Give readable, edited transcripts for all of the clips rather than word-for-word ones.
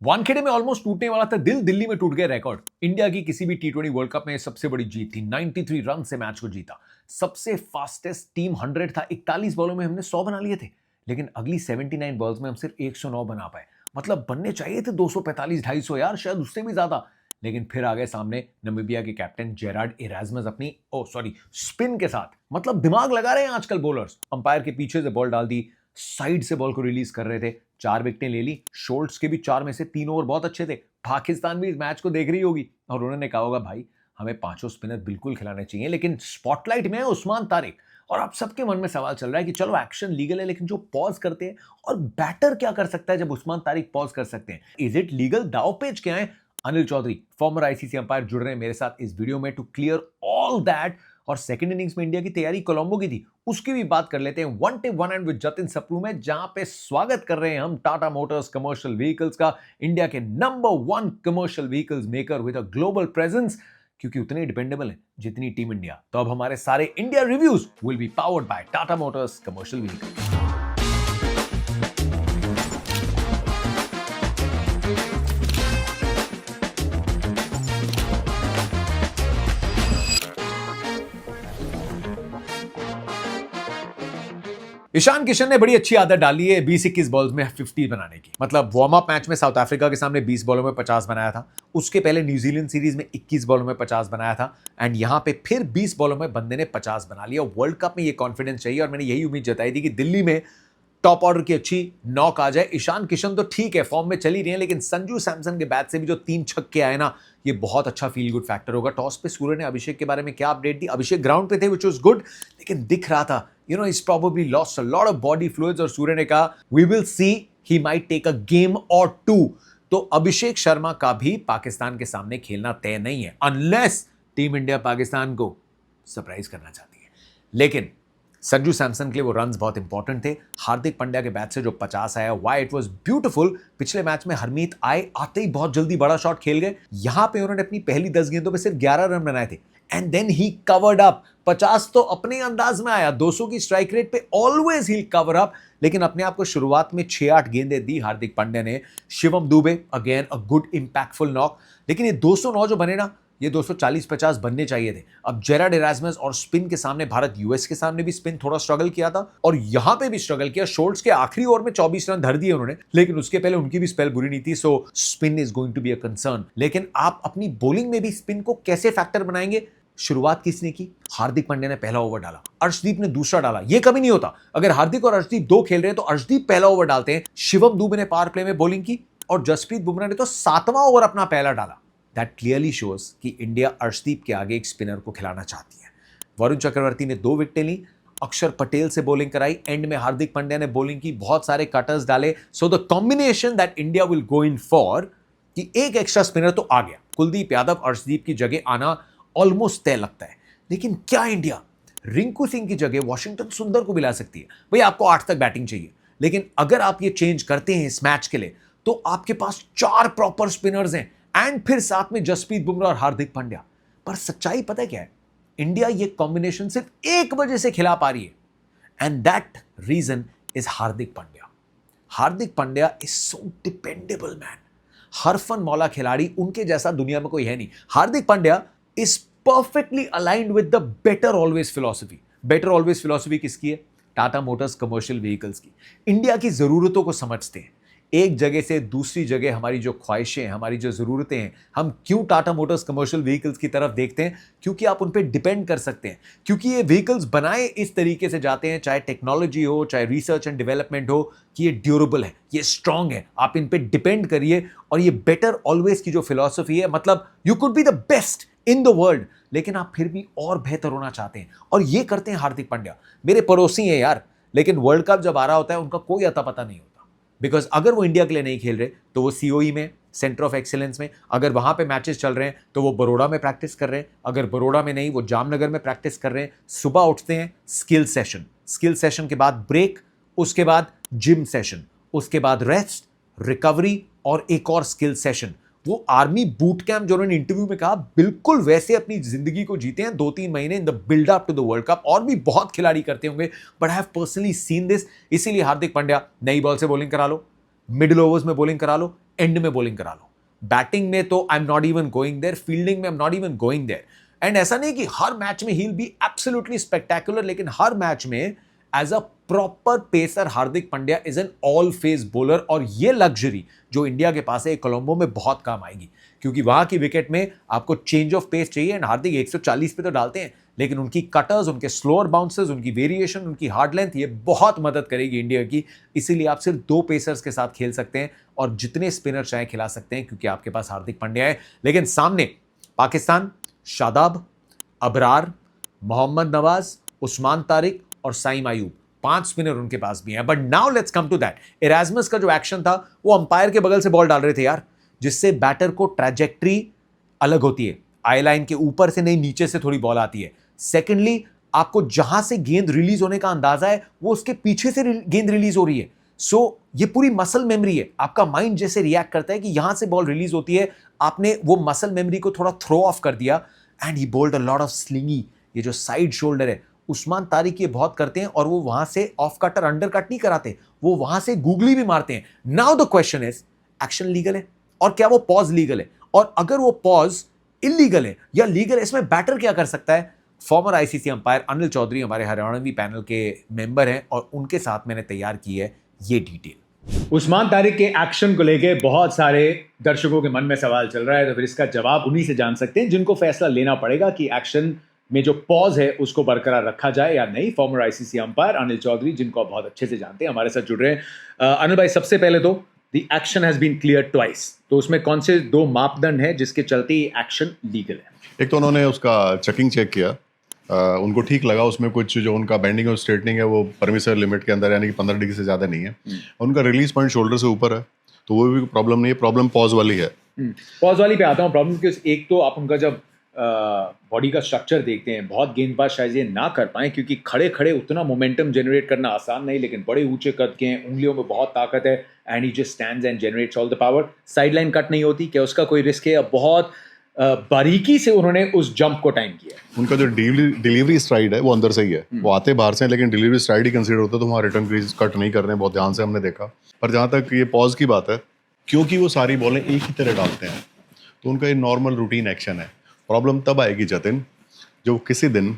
वानखेड़े में ऑलमोस्ट टूटने वाला था दिल, दिल्ली में टूट गया रिकॉर्ड। इंडिया की किसी भी टी20 वर्ल्ड कप में सबसे बड़ी जीत थी। 93 रन से मैच को जीता। सबसे फास्टेस्ट टीम 100 था। 41 बॉलों में हमने 100 बना लिए थे, लेकिन अगली 79 बॉल्स में हम सिर्फ 109 बना पाए। मतलब बनने चाहिए थे 245 250 यार, शायद उससे भी ज्यादा। लेकिन फिर आ गए सामने नमीबिया के कैप्टन जेरार्ड इरास्मस अपनी स्पिन के साथ। मतलब दिमाग लगा रहे हैं आजकल बॉलर्स। अंपायर के पीछे से बॉल डाल दी, साइड से बॉल को रिलीज कर रहे थे। 4 विकेटें ले ली। शोल्ट्स के भी 4 में से 3 ओवर बहुत अच्छे थे। पाकिस्तान भी इस मैच को देख रही होगी और उन्होंने कहा होगा भाई हमें 5 स्पिनर बिल्कुल खिलाने चाहिए, लेकिन स्पॉटलाइट में है उस्मान तारिक। और आप सबके मन में सवाल चल रहा है कि चलो एक्शन लीगल है, लेकिन जो पॉज करते हैं और बैटर क्या कर सकता है जब उस्मान तारिक पॉज कर सकते हैं? Is it legal? दाव पेच क्या है? Anil Chaudhary former ICC umpire जुड़ रहे हैं मेरे साथ इस वीडियो में टू क्लियर ऑल दैट। और सेकंड इनिंग्स में इंडिया की तैयारी कोलंबो की थी, उसकी भी बात कर लेते हैं। One tip one and with Jatin Sapru में, जहां पे स्वागत कर रहे हैं हम टाटा मोटर्स कमर्शियल व्हीकल्स का, इंडिया के number 1 commercial vehicles maker with a global presence, क्योंकि उतने डिपेंडेबल है जितनी टीम इंडिया। तो अब हमारे सारे India reviews will be powered by Tata motors commercial vehicles. Ishan Kishan ने बड़ी अच्छी आदत डाली है 20-21 बॉल्स में 50 बनाने की। मतलब वार्म अप मैच में साउथ अफ्रीका के सामने 20 बॉलों में 50 बनाया था। उसके पहले न्यूजीलैंड सीरीज में 21 बॉलों में 50 बनाया था। एंड यहां पे फिर 20 बॉलों में बंदे ने 50 बना लिया। वर्ल्ड कप में ये कॉन्फिडेंस चाहिए और मैंने यही उम्मीद जताई थी कि दिल्ली में टॉप ऑर्डर की अच्छी नॉक आ जाए। ईशान किशन तो ठीक है, फॉर्म में चली रही है, लेकिन संजू सैमसन के बैट से भी जो 3 छक्के आए ना, ये बहुत अच्छा फील गुड फैक्टर होगा। टॉस पे सूर्य ने अभिषेक के बारे में क्या अपडेट दी? अभिषेक ग्राउंड पे थे व्हिच वाज गुड, लेकिन दिख रहा था is probably lost a lot of body fluids. और सूर्य ने कहा we will see, he might take a game और 2। तो अभिषेक शर्मा का भी पाकिस्तान के सामने खेलना तय नहीं है, अनलेस टीम इंडिया पाकिस्तान को सरप्राइज करना चाहती है। लेकिन संजू सैमसन के लिए वो रन्स बहुत इंपॉर्टेंट थे। हार्दिक पांड्या के बैट से जो 50 आया, वाई इट वाज ब्यूटीफुल। पिछले मैच में हरमीत आते ही बहुत जल्दी बड़ा शॉट खेल गए। यहां पे उन्होंने अपनी पहली 10 गेंदों पे सिर्फ 11 रन बनाए थे, and then he covered up. 50 तो अपने अंदाज में आया, 200 की स्ट्राइक रेट पे ऑलवेज ही कवर अप, लेकिन अपने आप को शुरुआत में 6-8 गेंदें दी हार्दिक पांड्या ने। Shivam Dubey again a good impactful knock, लेकिन ये 209 जो बने ना, ये 240-50 बनने चाहिए थे। अब जेरार्ड इरास्मस और स्पिन के सामने भारत यूएस के सामने भी स्पिन थोड़ा स्ट्रगल किया था और यहां पे भी स्ट्रगल किया। शोल्ट्स के आखिरी ओवर में 24 रन धर दिए उन्होंने, लेकिन उसके पहले उनकी भी स्पेल बुरी नहीं थी। So spin is going to be a concern. लेकिन आप अपनी बॉलिंग में भी स्पिन को कैसे फैक्टर बनाएंगे? शुरुआत किसने की? हार्दिक पांड्या ने पहला ओवर डाला, अर्शदीप ने दूसरा डाला। ये कभी नहीं होता, अगर हार्दिक और अर्शदीप 2 खेल रहे हैं तो अर्शदीप पहला ओवर डालते हैं। शिवम दुबे ने पावर प्ले में बॉलिंग की और जसप्रीत बुमराह ने तो 7वां ओवर अपना पहला डाला। दैट क्लियरली शोज कि इंडिया अर्शदीप के आगे एक स्पिनर को खिलाना चाहती है। वरुण चक्रवर्ती ने 2 विकेटें ली, अक्षर पटेल से बॉलिंग कराई, एंड में हार्दिक पांड्या ने बॉलिंग की, बहुत सारे कटर्स डाले। So the combination that India will go in for कि एक एक्स्ट्रा स्पिनर तो आ गया। कुलदीप यादव अर्शदीप की जगह आना ऑलमोस्ट तय लगता है। लेकिन क्या इंडिया रिंकू सिंह की जगह वॉशिंगटन सुंदर को भी ला सकती है? भाई आपको 8 तक बैटिंग चाहिए, लेकिन अगर आप ये चेंज करते हैं इस मैच के लिए, तो आपके पास 4 प्रॉपर स्पिनर्स हैं एंड फिर साथ में जसप्रीत बुमराह और हार्दिक पांड्या। पर सच्चाई पता है क्या है? इंडिया ये कॉम्बिनेशन सिर्फ एक वजह से खिला पा रही है, and that reason is Hardik Pandya. Hardik Pandya is so dependable man. हरफन मौला खिलाड़ी, उनके जैसा दुनिया में कोई है नहीं। Hardik Pandya is perfectly aligned with the better always philosophy. Better always philosophy किसकी है? टाटा मोटर्स कमर्शियल व्हीकल्स की। इंडिया की जरूरतों को समझते हैं। एक जगह से दूसरी जगह हमारी जो ख्वाहिशें हैं, हमारी जो ज़रूरतें हैं, हम क्यों टाटा मोटर्स कमर्शियल व्हीकल्स की तरफ देखते हैं? क्योंकि आप उन पे डिपेंड कर सकते हैं, क्योंकि ये व्हीकल्स बनाए इस तरीके से जाते हैं, चाहे टेक्नोलॉजी हो, चाहे रिसर्च एंड डेवलपमेंट हो, कि ये ड्यूरेबल है, ये स्ट्रांग है, आप इन पे डिपेंड करिए। और ये बेटर ऑलवेज की जो फिलॉसफी है, मतलब you could be the best in the world, लेकिन आप फिर भी और बेहतर होना चाहते हैं, और ये करते हैं हार्दिक पांड्या। मेरे पड़ोसी हैं यार, लेकिन वर्ल्ड कप जब आ रहा होता है उनका कोई अता पता नहीं होता। बिकॉज अगर वो इंडिया के लिए नहीं खेल रहे तो वो सीओई में, सेंटर ऑफ एक्सीलेंस में, अगर वहां पे मैचेस चल रहे हैं तो वो बड़ौदा में प्रैक्टिस कर रहे हैं, अगर बड़ौदा में नहीं वो जामनगर में प्रैक्टिस कर रहे हैं। सुबह उठते हैं, स्किल सेशन के बाद ब्रेक, उसके बाद जिम सेशन, उसके बाद रेस्ट, रिकवरी और एक और स्किल सेशन। वो आर्मी बूट कैंप जो उन्होंने इंटरव्यू में कहा, बिल्कुल वैसे अपनी जिंदगी को जीते हैं 2-3 महीने in the build up to the world cup. और भी बहुत खिलाड़ी करते होंगे, but I have personally seen this. इसीलिए हार्दिक पांड्या नई बॉल से बॉलिंग करा लो, मिडिल ओवर्स में बॉलिंग करा लो, एंड में बॉलिंग करा लो। बैटिंग में तो I am not even going there, fielding में I am not even going there. And ऐसा नहीं कि हर मैच में ही विल बी एब्सोल्युटली स्पेक्टेकुलर, लेकिन हर मैच में as a proper pacer Hardik Pandya is an all pace bowler, और ये लग्जरी जो इंडिया के पास है कोलंबो में बहुत काम आएगी, क्योंकि वहां की विकेट में आपको चेंज ऑफ पेस चाहिए। एंड हार्दिक 140 पे तो डालते हैं, लेकिन उनकी कटर्स, उनके स्लोअर बाउंसेस, उनकी वेरिएशन, उनकी हार्ड लेंथ, ये बहुत मदद करेगी इंडिया की। इसीलिए आप सिर्फ 2 पेसर्स के साथ खेल सकते हैं और जितने स्पिनर चाहे खिला सकते हैं, क्योंकि आपके पास हार्दिक पांड्या है। लेकिन सामने पाकिस्तान, शादाब, अबरार, मोहम्मद नवाज, उस्मान तारिक और साइम आयूब, 5 स्पिनर उनके पास भी हैं। But now let's come to that, Erasmus का जो एक्शन था वो अंपायर के बगल से बॉल डाल रहे थे यार, जिससे बैटर को ट्रैजेक्टरी अलग होती है, आई लाइन के ऊपर से नहीं, नीचे से थोड़ी बॉल आती है। सेकेंडली, आपको जहां से गेंद रिलीज होने का अंदाजा है वो उसके पीछे से गेंद रिलीज हो रही है। सो ये पूरी मसल मेमोरी है, आपका माइंड जैसे रिएक्ट करता है कि यहां से बॉल रिलीज होती है, आपने वो मसल मेमोरी को थोड़ा थ्रो ऑफ कर दिया। And he bowled a lot of slingy, ये जो साइड शोल्डर है उस्मान तारिक ये बहुत करते हैं, और वो वहां से ऑफ कट और अंडर कट नहीं कराते, वो वहां से गूगली भी मारते हैं। Now the question is, action legal है और क्या वो पॉज लीगल है? और अगर वो पॉज इलीगल है या लीगल है, इसमें बैटर क्या कर सकता है? Former ICC umpire Anil Chaudhary हमारे हरियाणवी पैनल के मेंबर हैं, और उनके साथ मैंने तैयार की है ये डिटेल। उस्मान तारिक के एक्शन को लेके बहुत सारे दर्शकों के मन में सवाल चल रहा है, तो फिर इसका जवाब उन्हीं से जान सकते हैं जिनको फैसला लेना पड़ेगा कि एक्शन में जो पॉज है उसको बरकरार रखा जाए या नहीं। Former ICC umpire Anil Chaudhary, जिनको आप बहुत अच्छे से जानते हैं, हमारे साथ जुड़ रहे हैं। अनिल भाई, सबसे पहले तो the action has been clear twice, तो उसमें कौन से 2 मापदंड है जिसके चलते एक्शन लीगल है? एक तो उन्होंने उसका चेकिंग चेक किया, उनको ठीक लगा, उसमें कुछ जो उनका बेंडिंग और स्ट्रेटनिंग है वो परमिशन लिमिट के अंदर, यानी कि 15 डिग्री से ज़्यादा नहीं है। उनका रिलीज पॉइंट शोल्डर से ऊपर है, तो वो भी प्रॉब्लम नहीं है। प्रॉब्लम पॉज वाली है। पॉज वाली पे आता हूँ। प्रॉब्लम क्योंकि एक तो आप उनका जब बॉडी का स्ट्रक्चर देखते हैं, बहुत गेंदबाज शायद ये ना कर पाए, क्योंकि खड़े खड़े उतना मोमेंटम जनरेट करना आसान नहीं, लेकिन बड़े ऊंचे कद के हैं, उंगलियों में बहुत ताकत है, and he just stands and generates all the power. Side line cut नहीं होती, क्या उसका कोई रिस्क है? अब बहुत बारीकी से उन्होंने उस जंप को टाइम किया। उनका जो डिलीवरी स्ट्राइड है वो अंदर से ही है, वो आते बाहर से हैं, लेकिन डिलीवरी स्ट्राइड ही कंसीडर होता है, तो वहाँ रिटर्न क्रीज कट नहीं कर रहे हैं, बहुत ध्यान से हमने देखा। पर जहाँ तक ये पॉज की बात है, क्योंकि वो सारी बॉलें एक ही तरह डालते हैं, तो उनका ये नॉर्मल रूटीन एक्शन है। प्रॉब्लम तब आएगी जतिन, जो किसी दिन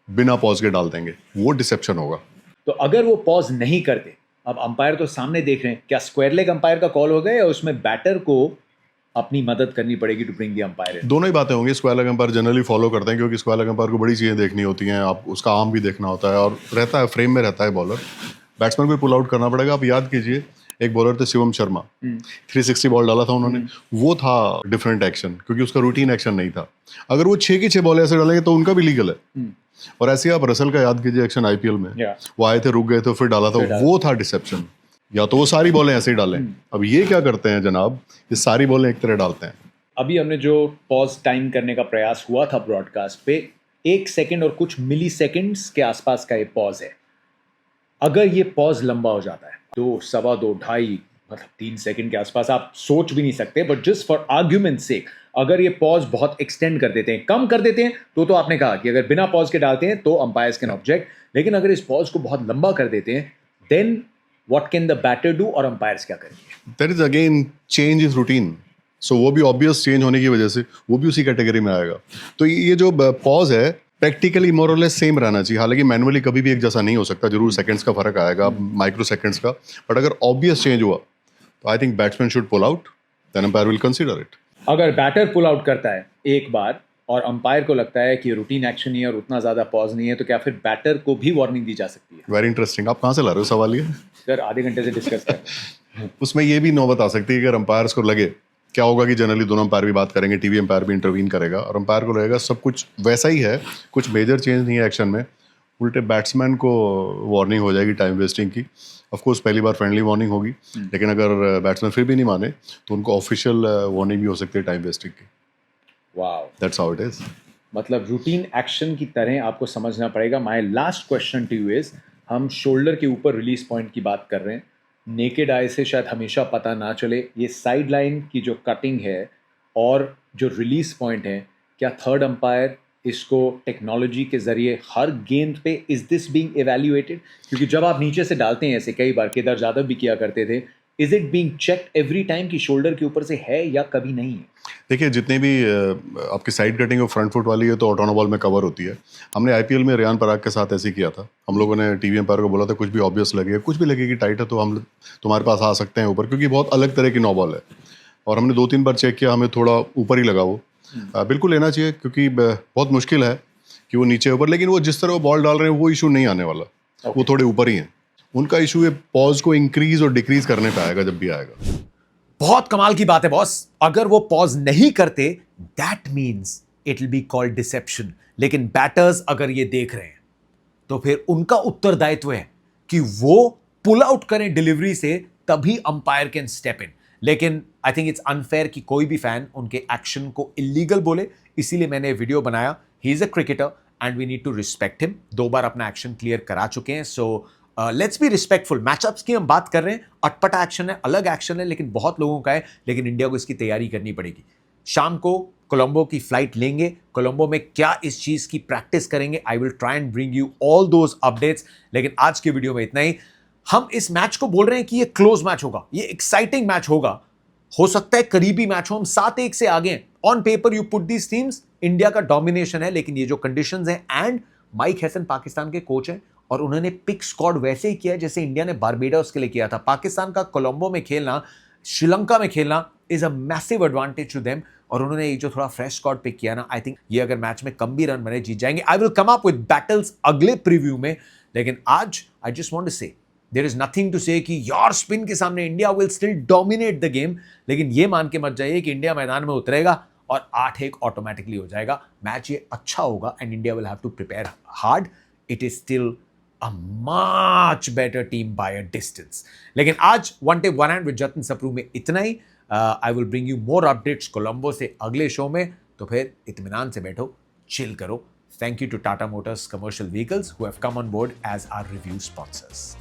बिना पॉज के डाल देंगे, वो डिसेप्शन होगा। तो अगर वो पॉज नहीं करते, अब अंपायर तो सामने देख रहे हैं, क्या स्क्वायर लेग अंपायर का कॉल होगा या उसमें बैटर को अपनी मदद करनी पड़ेगी टू ब्रिंग द अंपायर? दोनों ही बातें होंगी। Square leg umpire generally follow करते हैं, क्योंकि स्क्वायर लेग अंपायर को बड़ी चीज़ें देखनी होती हैं, आप उसका आर्म भी देखना होता है, और रहता है फ्रेम में रहता है बॉलर। बैट्समैन को पुल आउट करना पड़ेगा। आप याद कीजिए, एक बॉलर थे शिवम शर्मा, 360 बॉल डाला था उन्होंने, वो था डिफरेंट एक्शन, क्योंकि उसका रूटीन एक्शन नहीं था। अगर वो 6 की 6 बॉल ऐसे डालेंगे तो उनका भी लीगल है। और ऐसे आप रसल का याद कीजिए एक्शन आईपीएल में, वो आए थे, रुक गए थे, फिर डाला था, वो था डिसेप्शन। या तो वो सारी बॉलें ऐसे ही डालें। अब ये क्या करते हैं जनाब, ये सारी बॉलें एक तरह डालते हैं। अभी हमने जो पॉज टाइम करने का प्रयास हुआ था ब्रॉडकास्ट पे, 1 सेकंड और कुछ मिली सेकेंड्स के आसपास का ये पॉज है। अगर ये पॉज लंबा हो जाता है 2, सवा 2, 2.5, मतलब 3 सेकंड के आसपास, आप सोच भी नहीं सकते, but just for argument sake, अगर ये पॉज बहुत एक्सटेंड कर देते हैं, कम कर देते हैं, तो आपने कहा कि अगर बिना पॉज के डालते हैं तो अंपायर्स कैन ऑब्जेक्ट। लेकिन अगर इस पॉज को बहुत लंबा कर देते हैं, then what can the batter do, और अंपायर्स क्या करेंगे? That is again change is routine. So वो भी ऑब्वियस चेंज होने की वजह से वो भी उसी कैटेगरी में आएगा। तो ये जो पॉज है प्रैक्टिकली मोर और लेस सेम रहना चाहिए। हालांकि मैनुअली कभी भी एक जैसा नहीं हो सकता, जरूर सेकंड्स का फर्क आएगा, माइक्रो सेकंड्स का। बट अगर ऑब्वियस चेंज हुआ तो I think batsman should pull out, then umpire will consider it. अगर बैटर पुल आउट करता है एक बार और अंपायर को लगता है कि रूटीन एक्शन नहीं है और उतना ज्यादा पॉज नहीं है, तो क्या फिर बैटर को भी वार्निंग दी जा सकती है? Very interesting. आप कहाँ से ला रहे हो सवाल ये? सर, आधे घंटे से डिस्कस कर रहे हैं। उसमें ये भी नौबत आ सकती है कि अगर अंपायर्स को लगे, क्या होगा कि जनरली दोनों अंपायर भी बात करेंगे, टीवी अंपायर भी इंटरवीन करेगा, और अंपायर को लगेगा सब कुछ वैसा ही है, कुछ मेजर चेंज नहीं है एक्शन में, उल्टे बैट्समैन को वार्निंग हो जाएगी टाइम वेस्टिंग की। ऑफ कोर्स पहली बार फ्रेंडली वार्निंग होगी, लेकिन अगर बैट्समैन फिर भी नहीं माने तो उनको ऑफिशियल वार्निंग भी हो सकती है टाइम वेस्टिंग की। Wow, that's how it is. मतलब रूटीन एक्शन की तरह आपको समझना पड़ेगा। My last question to you is, हम शोल्डर के ऊपर रिलीज पॉइंट की बात कर रहे हैं, नेकेड आई से शायद हमेशा पता ना चले, ये साइड लाइन की जो कटिंग है और जो रिलीज पॉइंट है, क्या थर्ड अंपायर इसको टेक्नोलॉजी के जरिए हर गेंद पे इज दिस बीइंग इवैल्यूएटेड? क्योंकि जब आप नीचे से डालते हैं ऐसे, कई बार केदार जाधव भी किया करते थे, is it being checked every time कि शोल्डर के ऊपर से है या कभी नहीं है? देखिए, जितने भी आपकी साइड कटिंग और फ्रंट फुट वाली है तो ऑटोनो बॉल में कवर होती है। हमने आईपीएल में रियान पराग के साथ ऐसे ही किया था। हम लोगों ने टीवी एम्पायर को बोला था कुछ भी ऑब्वियस लगे, कुछ भी लगे कि टाइट है तो हम तुम्हारे पास आ सकते हैं ऊपर, क्योंकि बहुत अलग तरह की नो बॉल है। और हमने 2-3 बार चेक किया, हमें थोड़ा ऊपर ही लगा वो। बिल्कुल लेना चाहिए, क्योंकि बहुत मुश्किल है कि वो नीचे ऊपर, लेकिन वो जिस तरह वो बॉल डाल रहे हैं वो इशू नहीं आने वाला। वो थोड़े ऊपर ही हैं। उनका इशू है पॉज को इंक्रीज और डिक्रीज करने पे आएगा जब भी आएगा। बहुत कमाल की बात है बॉस। अगर वो पॉज नहीं करते that means it will be called deception. लेकिन बैटर्स अगर ये देख रहे हैं तो फिर उनका उत्तरदायित्व है कि वो पुल आउट करें डिलीवरी से, तभी अंपायर कैन स्टेप इन। लेकिन आई थिंक इट्स अनफेयर कि कोई भी फैन उनके एक्शन को इलीगल बोले, इसीलिए मैंने वीडियो बनाया। He is a cricketer and we need to respect him. 2 बार अपना एक्शन क्लियर करा चुके हैं, so let's be respectful. Matchups की हम बात कर रहे हैं, अटपटा एक्शन है, अलग एक्शन है, लेकिन बहुत लोगों का है। लेकिन इंडिया को इसकी तैयारी करनी पड़ेगी। शाम को कोलंबो की फ्लाइट लेंगे, कोलंबो में क्या इस चीज की प्रैक्टिस करेंगे, I will try and bring you all those updates. लेकिन आज की वीडियो में इतना ही। हम इस मैच को बोल रहे हैं कि ये क्लोज मैच होगा, ये एक्साइटिंग मैच होगा, हो सकता है करीबी मैच हो, हम 7-1 से आगे हैं। On paper you put these teams, India का डोमिनेशन है, लेकिन ये जो कंडीशंस हैं, एंड माइक हैसन पाकिस्तान के कोच हैं और उन्होंने पिक स्क्वाड वैसे ही किया है जैसे इंडिया ने बारबेडोस के लिए किया था। पाकिस्तान का कोलंबो में खेलना, श्रीलंका में खेलना is a massive advantage to them. और उन्होंने ये जो थोड़ा फ्रेश स्क्वाड पिक किया ना, आई थिंक ये अगर मैच में कम भी रन बने जीत जाएंगे। I will come up with battles अगले प्रीव्यू में। लेकिन आज आई जस्ट वांट टू से देयर इज नथिंग टू से कि यार स्पिन के सामने India will still dominate the game. लेकिन ये मान के मत जाइए कि इंडिया मैदान में उतरेगा और 8-1 ऑटोमेटिकली हो जाएगा। मैच ये अच्छा होगा and India will have to prepare hard. It is still a much better team by a distance. लेकिन आज one tip one hand with Jatin Sapru में इतना ही। I will bring you more updates Colombo से अगले शो में। तो फिर इत्मीनान से बैठो, चिल करो। Thank you to Tata Motors Commercial Vehicles who have come on board as our review sponsors.